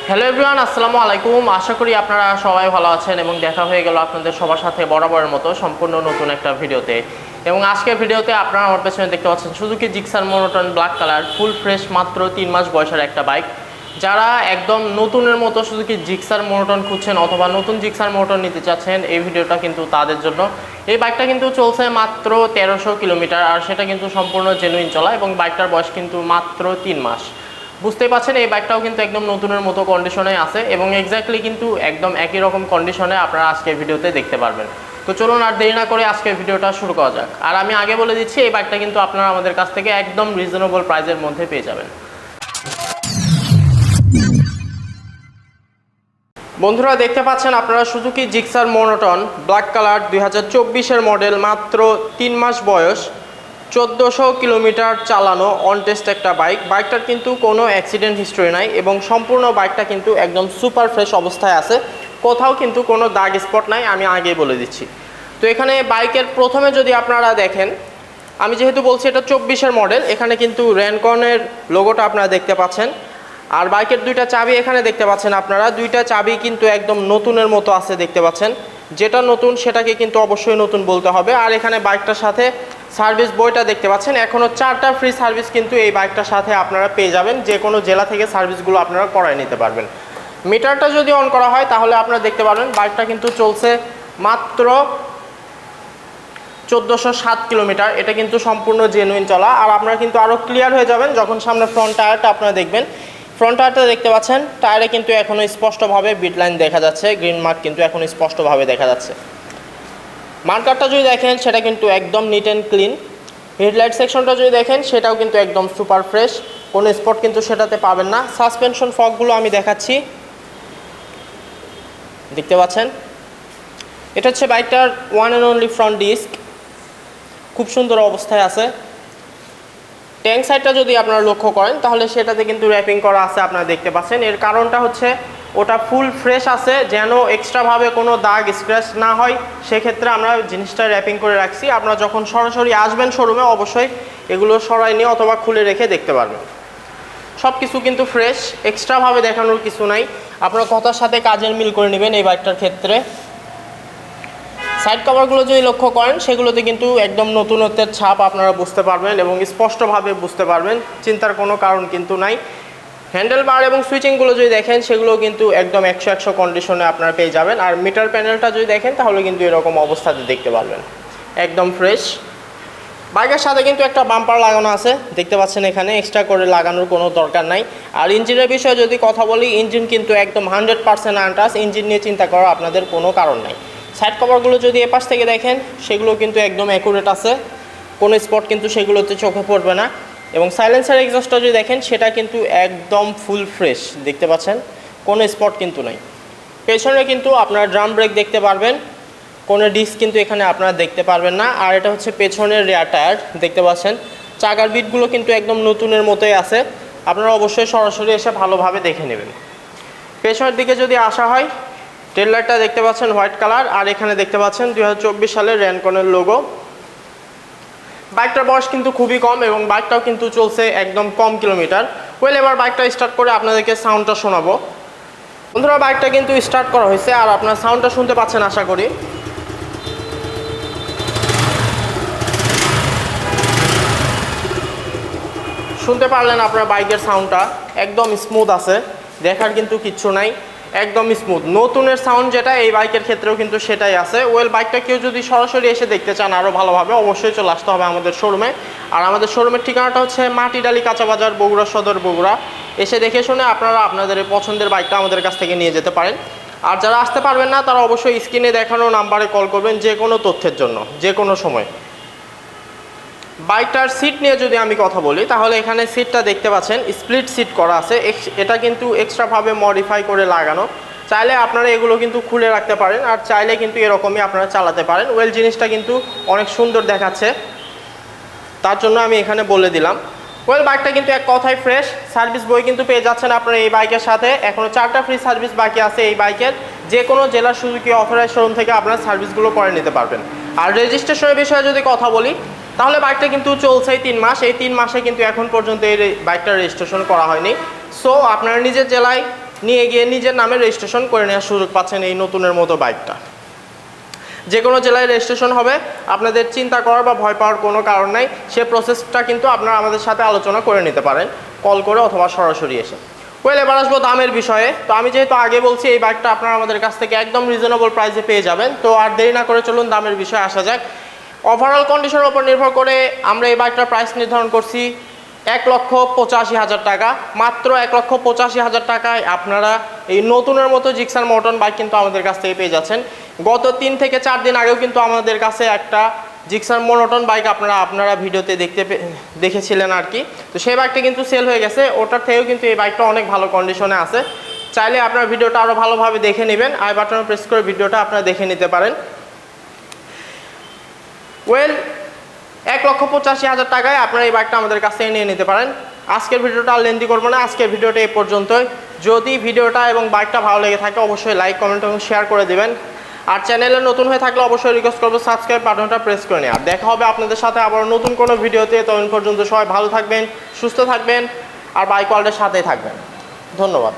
Hello everyone, আসসালামু আলাইকুম। আশা করি আপনারা সবাই ভালো আছেন এবং দেখা হয়ে গেল আপনাদের সবার সাথে বরাবরের মতো সম্পূর্ণ নতুন একটা ভিডিওতে। এবং আজকের ভিডিওতে আপনারা আমার পেছনে দেখতে পাচ্ছেন Suzuki Gixxer monotone black colour full fresh মাত্র 3 মাস বয়সের একটা বাইক। যারা একদম নতুনের মতো সুজুকি জিক্সার মোনোটন খুঁজছেন অথবা নতুন জিক্সার মোনোটন নিতে চাচ্ছেন, এই ভিডিওটা কিন্তু তাদের জন্য। এই বাইকটা কিন্তু চলছে মাত্র 1300 কিলোমিটার, আর সেটা কিন্তু সম্পূর্ণ জেনুইন চলা এবং বাইকটার বয়স কিন্তু মাত্র 3 মাস। বুঝতেই পারছেন এই বাইকটাও কিন্তু একদম নতুনের মতো কন্ডিশনে আছে এবং এক্স্যাক্টলি কিন্তু একদম একই রকম কন্ডিশনে আপনারা আজকের ভিডিওতে দেখতে পারবেন। তো চলুন আর দেরি না করে আজকের ভিডিওটা শুরু করা যাক। আর আমি আগে বলে দিচ্ছি, এই বাইকটা কিন্তু আপনারা আমাদের কাছ থেকে একদম রিজনেবল প্রাইসের মধ্যে পেয়ে যাবেন। বন্ধুরা দেখতে পাচ্ছেন আপনারা Suzuki Gixxer monotone black colour 2024-এর মডেল, মাত্র 3 মাস বয়স, 1400 কিলোমিটার চালানো অন টেস্ট একটা বাইক। বাইকটার কিন্তু কোনো অ্যাক্সিডেন্ট হিস্ট্রি নাই এবং সম্পূর্ণ বাইকটা কিন্তু একদম সুপার ফ্রেশ অবস্থায় আছে, কোথাও কিন্তু কোনো দাগ স্পট নাই, আমি আগেই বলে দিচ্ছি। তো এখানে বাইকের প্রথমে যদি আপনারা দেখেন, আমি যেহেতু বলছি এটা 24-এর মডেল, এখানে কিন্তু রেনকনের লোগোটা আপনারা দেখতে পাচ্ছেন। আর বাইকের দুইটা চাবি এখানে দেখতে পাচ্ছেন আপনারা, দুইটা চাবি কিন্তু একদম নতুনের মতো আছে দেখতে পাচ্ছেন। যেটা নতুন সেটাকে কিন্তু অবশ্যই নতুন বলতে হবে। আর এখানে বাইকটার সাথে সার্ভিস বইটা দেখতে পাচ্ছেন, এখনও 4টা ফ্রি সার্ভিস কিন্তু এই বাইকটার সাথে আপনারা পেয়ে যাবেন। যে কোনো জেলা থেকে সার্ভিসগুলো আপনারা করায় নিতে পারবেন। মিটারটা যদি অন করা হয় তাহলে আপনারা দেখতে পারবেন বাইকটা কিন্তু চলছে মাত্র 1407 কিলোমিটার। এটা কিন্তু সম্পূর্ণ জেনুইন চলা। আর আপনারা কিন্তু আরও ক্লিয়ার হয়ে যাবেন যখন সামনে ফ্রন্ট টায়ারটা আপনারা দেখবেন। ফ্রন্ট টায়ারটা দেখতে পাচ্ছেন, টায়ারে কিন্তু এখনও স্পষ্টভাবে বিট লাইন দেখা যাচ্ছে, গ্রিন মার্ক কিন্তু এখন স্পষ্টভাবে দেখা যাচ্ছে। মার্কারটা যদি দেখেন সেটা কিন্তু একদম নিট অ্যান্ড ক্লিন। হেডলাইট সেকশনটা যদি দেখেন সেটাও কিন্তু একদম সুপার ফ্রেশ, কোনো স্পট কিন্তু সেটাতে পাবেন না। সাসপেনশন ফকগুলো আমি দেখাচ্ছি, দেখতে পাচ্ছেন। এটা হচ্ছে বাইকটার one and only front disc, খুব সুন্দর অবস্থায় আছে। ট্যাঙ্ক সাইডটা যদি আপনারা লক্ষ্য করেন তাহলে সেটাতে কিন্তু র্যাপিং করা আছে, আপনারা দেখতে পাচ্ছেন। এর কারণটা হচ্ছে ওটা ফুল ফ্রেশ আছে, যেন এক্সট্রাভাবে কোনো দাগ স্ক্র্যাচ না হয়, সেক্ষেত্রে আমরা জিনিসটা র্যাপিং করে রাখছি। আপনারা যখন সরাসরি আসবেন শোরুমে অবশ্যই এগুলো সরাই নিয়ে অথবা খুলে রেখে দেখতে পারবেন। সব কিছু কিন্তু ফ্রেশ, এক্সট্রাভাবে দেখানোর কিছু নাই, আপনারা কথার সাথে কাজের মিল করে নেবেন এই বাইকটার ক্ষেত্রে। সাইড কভারগুলো যদি লক্ষ্য করেন সেগুলোতে কিন্তু একদম নতুনত্বের ছাপ আপনারা বুঝতে পারবেন এবং স্পষ্টভাবে বুঝতে পারবেন, চিন্তার কোনো কারণ কিন্তু নাই। হ্যান্ডেল বার এবং সুইচিংগুলো যদি দেখেন সেগুলো কিন্তু একদম 100 কন্ডিশনে আপনারা পেয়ে যাবেন। আর মিটার প্যানেলটা যদি দেখেন তাহলে কিন্তু এরকম অবস্থাতে দেখতে পারবেন, একদম ফ্রেশ। বাইকের সাথে কিন্তু একটা বাম্পার লাগানো আছে, দেখতে পাচ্ছেন এখানে, এক্সট্রা করে লাগানোর কোনো দরকার নাই। আর ইঞ্জিনের বিষয়ে যদি কথা বলি, ইঞ্জিন কিন্তু একদম 100% আনটাচ, ইঞ্জিন নিয়ে চিন্তা করার আপনাদের কোনো কারণ নাই। সাইড কভারগুলো যদি এপাশ থেকে দেখেন সেগুলো কিন্তু একদম অ্যাকুরেট আছে, কোনো স্পট কিন্তু সেগুলোতে চোখে পড়বে না। এবং সাইলেন্সার এক্সস্টটা যদি দেখেন সেটা কিন্তু একদম ফুল ফ্রেশ, দেখতে পাচ্ছেন, কোনো স্পট কিন্তু নাই। পেছনে কিন্তু আপনারা ড্রাম ব্রেক দেখতে পারবেন, কোনো ডিস্ক কিন্তু এখানে আপনারা দেখতে পারবেন না। আর এটা হচ্ছে পেছনের রেয়ার টায়ার, দেখতে পাচ্ছেন। চাকার বিটগুলো কিন্তু একদম নতুনের মতোই আছে, আপনারা অবশ্যই সরাসরি এসে ভালোভাবে দেখে নেবেন। পেছনের দিকে যদি আসা হয়, টেল লাইটটা দেখতে পাচ্ছেন হোয়াইট কালার, আর এখানে দেখতে পাচ্ছেন 2024 সালের রেনকনের লোগো। বাইকটার বয়স কিন্তু খুবই কম এবং বাইকটাও কিন্তু চলছে একদম কম কিলোমিটার। এবার বাইকটা স্টার্ট করে আপনাদেরকে সাউন্ডটা শোনাবো। বন্ধুরা বাইকটা কিন্তু স্টার্ট করা হয়েছে আর আপনার সাউন্ডটা শুনতে পাচ্ছেন আশা করি। শুনতে পারলেন আপনার বাইকের সাউন্ডটা একদম স্মুথ আছে, দেখার কিন্তু কিচ্ছু নাই, একদম স্মুথ। নতুনের সাউন্ড যেটা এই বাইকের ক্ষেত্রেও কিন্তু সেটাই আছে। বাইকটা কেউ যদি সরাসরি এসে দেখতে চান আরও ভালোভাবে, অবশ্যই চলে আসতে হবে আমাদের শোরুমে। আর আমাদের শোরুমের ঠিকানাটা হচ্ছে মাটিডালি কাঁচা বাজার, বগুড়া সদর, বগুড়া। এসে দেখে শুনে আপনারা আপনাদের পছন্দের বাইকটা আমাদের কাছ থেকে নিয়ে যেতে পারেন। আর যারা আসতে পারবেন না তারা অবশ্যই স্ক্রিনে দেখানো নাম্বারে কল করবেন যে কোনো তথ্যের জন্য, যে কোনো সময়। বাইকটার সিট নিয়ে যদি আমি কথা বলি তাহলে এখানে সিটটা দেখতে পাচ্ছেন স্প্লিট সিট করা আছে, এটা কিন্তু এক্সট্রাভাবে মডিফাই করে লাগানো। চাইলে আপনারা এগুলো কিন্তু খুলে রাখতে পারেন, আর চাইলে কিন্তু এরকমই আপনারা চালাতে পারেন। জিনিসটা কিন্তু অনেক সুন্দর দেখাচ্ছে, তার জন্য আমি এখানে বলে দিলাম। বাইকটা কিন্তু এক কথায় ফ্রেশ। সার্ভিস বই কিন্তু পেয়ে যাচ্ছেন আপনারা এই বাইকের সাথে। এখনও 4টা ফ্রি সার্ভিস বাকি আছে এই বাইকের, যে কোনো জেলার সুজুকি অথরাইজ শোরুম থেকে আপনারা সার্ভিসগুলো করে নিতে পারবেন। আর রেজিস্ট্রেশনের বিষয়ে যদি কথা বলি তাহলে বাইকটা কিন্তু চলছেই 3 মাস। এই 3 মাসে কিন্তু এখন পর্যন্ত এই বাইকটা রেজিস্ট্রেশন করা হয়নি। সো আপনারা নিজের জেলায় নিয়ে গিয়ে নিজের নামে রেজিস্ট্রেশন করে নেওয়ার সুযোগ পাচ্ছেন এই নতুনের মতো বাইকটা। যে কোনো জেলায় রেজিস্ট্রেশন হবে, আপনাদের চিন্তা করার বা ভয় পাওয়ার কোনো কারণ নাই। সে প্রসেসটা কিন্তু আপনারা আমাদের সাথে আলোচনা করে নিতে পারেন কল করে অথবা সরাসরি এসে। ওয়েল, এবার আসবো দামের বিষয়ে। তো আমি যেহেতু আগে বলছি এই বাইকটা আপনারা আমাদের কাছ থেকে একদম রিজনেবল প্রাইসে পেয়ে যাবেন। তো আর দেরি না করে চলুন দামের বিষয়ে আসা যাক। ওভারঅল কন্ডিশনের উপর নির্ভর করে আমরা এই বাইকটার প্রাইস নির্ধারণ করছি 1,85,000 টাকা। মাত্র 1,85,000 টাকায় আপনারা এই নতুনের মতো জিক্সার মোটন বাইক কিন্তু আমাদের কাছ থেকে পেয়ে যাচ্ছেন। গত 3 থেকে 4 দিন আগেও কিন্তু আমাদের কাছে একটা জিক্সার মোনোটন বাইক আপনারা ভিডিওতে দেখেছিলেন আর কি। তো সেই বাইকটা কিন্তু সেল হয়ে গেছে, ওটার থেকেও কিন্তু এই বাইকটা অনেক ভালো কন্ডিশনে আছে। চাইলে আপনার ভিডিওটা আরও ভালোভাবে দেখে নেবেন, আই বাটনে প্রেস করে ভিডিওটা আপনারা দেখে নিতে পারেন। ওয়েল, 1,85,000 টাকায় আপনারা এই বাইকটা আমাদের কাছ থেকে নিয়ে নিতে পারেন। আজকের ভিডিওটা আর লেন্দি করবো না, আজকের ভিডিওটা এই পর্যন্তই। যদি ভিডিওটা এবং বাইকটা ভালো লেগে থাকে অবশ্যই লাইক, কমেন্ট এবং শেয়ার করে দিবেন। আর চ্যানেলে নতুন হয়ে থাকলে অবশ্যই রিকোয়েস্ট করবো সাবস্ক্রাইব বাটনটা প্রেস করে নিন। আর দেখা হবে আপনাদের সাথে আবার নতুন কোনো ভিডিওতে। তখন পর্যন্ত সবাই ভালো থাকবেন, সুস্থ থাকবেন আর বাইক ওয়ার্ল্ডের সাথেই থাকবেন। ধন্যবাদ।